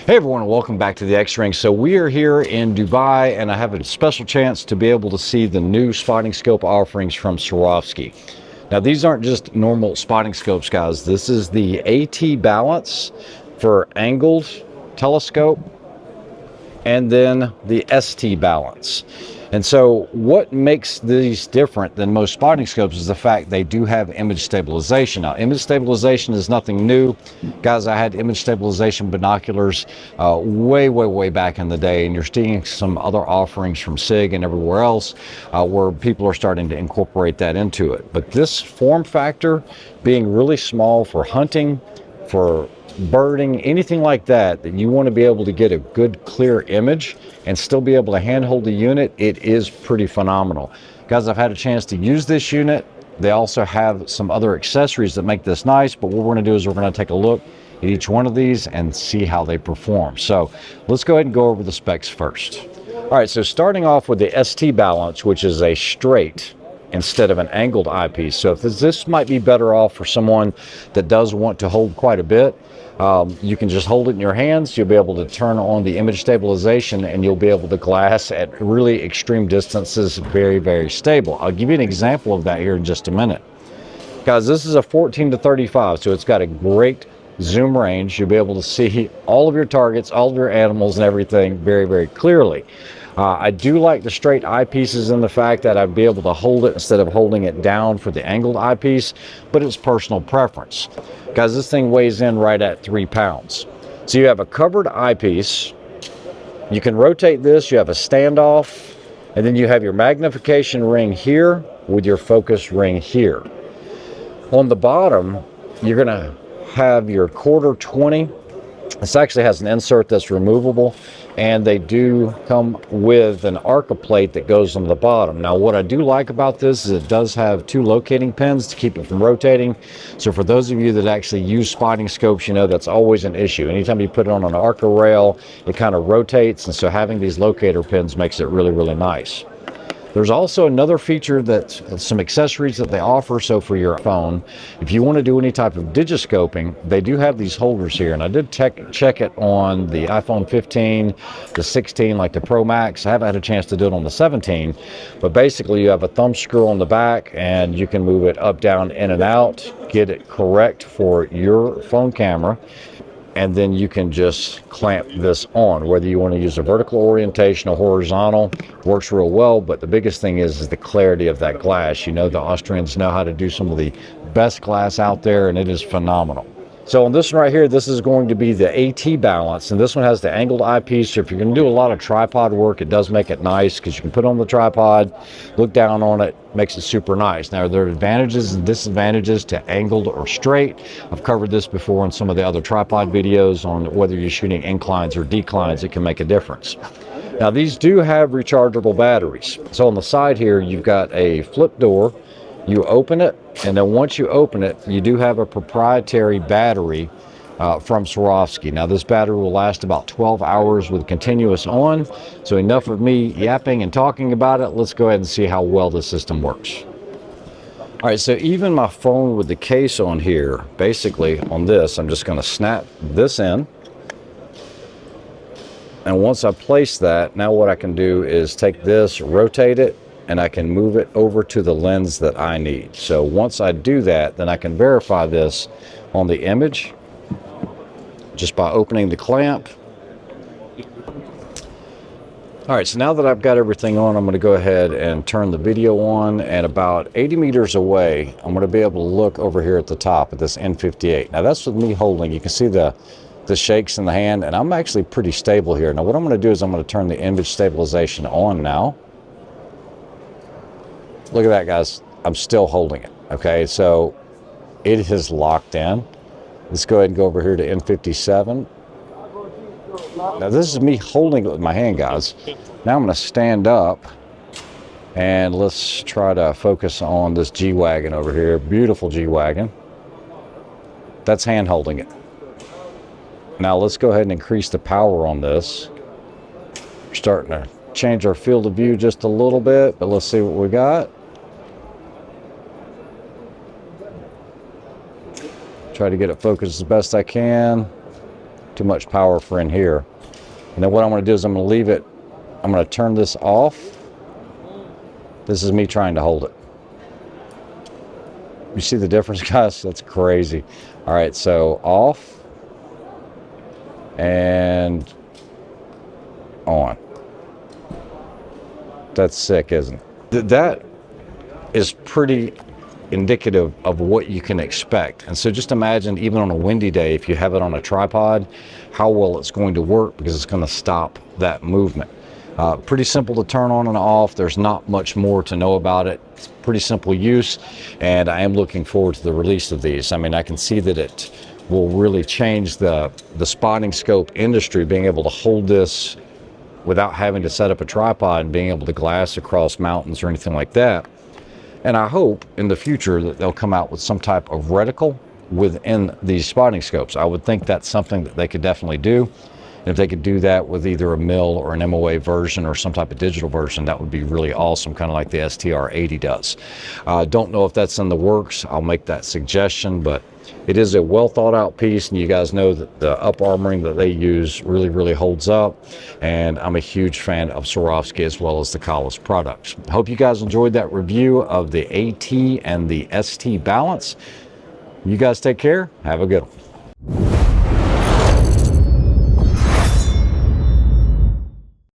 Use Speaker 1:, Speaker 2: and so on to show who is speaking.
Speaker 1: Hey everyone, welcome back to the X-Ring. So we are here in Dubai and I have a special chance to be able to see the new spotting scope offerings from Swarovski. Now these aren't just normal spotting scopes, guys. This is the AT Balance for angled telescope and then the ST Balance. And so what makes these different than most spotting scopes is the fact they do have image stabilization. Now, image stabilization is nothing new. Guys, I had image stabilization binoculars way back in the day, and you're seeing some other offerings from SIG and everywhere else where people are starting to incorporate that into it. But this form factor being really small for hunting, for birding, anything like that, that you want to be able to get a good clear image and still be able to handhold the unit, it is pretty phenomenal. Guys, I've had a chance to use this unit. They also have some other accessories that make this nice, but what we're going to do is we're going to take a look at each one of these and see how they perform. So let's go ahead and go over the specs first. All right, so starting off with the ST Balance, which is a straight instead of an angled eyepiece. So if this might be better off for someone that does want to hold quite a bit. You can just hold it in your hands. You'll be able to turn on the image stabilization and you'll be able to glass at really extreme distances very stable. I'll give you an example of that here in just a minute. Guys, this is a 14 to 35, so it's got a great zoom range. You'll be able to see all of your targets, all of your animals and everything very clearly. I do like the straight eyepieces in the fact that I'd be able to hold it instead of holding it down for the angled eyepiece, but it's personal preference. Guys, this thing weighs in right at 3 pounds. So you have a covered eyepiece. You can rotate this, you have a standoff, and then you have your magnification ring here with your focus ring here. On the bottom, you're gonna have your quarter 20. This actually has an insert that's removable, and they do come with an Arca plate that goes on the bottom. Now, what I do like about this is it does have 2 locating pins to keep it from rotating. So for those of you that actually use spotting scopes, you know that's always an issue. Anytime you put it on an Arca rail, it kind of rotates, and so having these locator pins makes it really nice. There's also another feature that's some accessories that they offer. So for your phone, if you want to do any type of digiscoping, they do have these holders here. And I did check it on the iPhone 15, the 16, like the Pro Max. I haven't had a chance to do it on the 17, but basically you have a thumb screw on the back and you can move it up, down, in and out, get it correct for your phone camera. And then you can just clamp this on, whether you want to use a vertical orientation or horizontal, works real well. But the biggest thing is the clarity of that glass. You know, the Austrians know how to do some of the best glass out there, and it is phenomenal. So on this one right here, this is going to be the AT Balance, and this one has the angled eyepiece. So if you're going to do a lot of tripod work, it does make it nice because you can put it on the tripod, look down on it, makes it super nice. Now, there are advantages and disadvantages to angled or straight. I've covered this before in some of the other tripod videos on whether you're shooting inclines or declines. It can make a difference. Now, these do have rechargeable batteries. So on the side here, you've got a flip door. You open it, and then once you open it, you do have a proprietary battery from Swarovski. Now, this battery will last about 12 hours with continuous on. So enough of me yapping and talking about it. Let's go ahead and see how well the system works. All right, so even my phone with the case on here, basically on this, I'm just going to snap this in. And once I place that, now what I can do is take this, rotate it, and I can move it over to the lens that I need. So once I do that, then I can verify this on the image just by opening the clamp. All right, so now that I've got everything on, I'm going to go ahead and turn the video on, and about 80 meters away, I'm going to be able to look over here at the top at this N58. Now that's with me holding. You can see the shakes in the hand, and I'm actually pretty stable here. Now what I'm going to do is I'm going to turn the image stabilization on now. Look at that, guys. I'm still holding it. Okay, so it is locked in. Let's go ahead and go over here to N57. Now this is me holding it with my hand, guys. Now I'm going to stand up and let's try to focus on this G-Wagon over here. Beautiful G-Wagon. That's hand holding it. Now let's go ahead and increase the power on this. We're starting to change our field of view just a little bit, but let's see what we got. Try to get it focused as best I can. too much power for in here. And then what I'm going to do is I'm going to leave it, I'm going to turn this off. This is me trying to hold it. You see the difference, guys? That's crazy. All right, so off and on. That's sick, isn't it? That is pretty indicative of what you can expect. And so just imagine, even on a windy day, if you have it on a tripod, how well it's going to work, because it's going to stop that movement. Pretty simple to turn on and off. There's not much more to know about it. It's pretty simple use, and I am looking forward to the release of these. I mean, I can see that it will really change the spotting scope industry, being able to hold this without having to set up a tripod and being able to glass across mountains or anything like that. And I hope in the future that they'll come out with some type of reticle within these spotting scopes. I would think that's something that they could definitely do. And if they could do that with either a mill or an MOA version or some type of digital version, that would be really awesome, kind of like the STR80 does. Don't know if that's in the works. I'll make that suggestion, but it is a well thought out piece, and you guys know that the up armoring that they use really holds up, and I'm a huge fan of Swarovski as well as the Kahles products. Hope you guys enjoyed that review of the AT and the ST balance. You guys take care. Have a good one.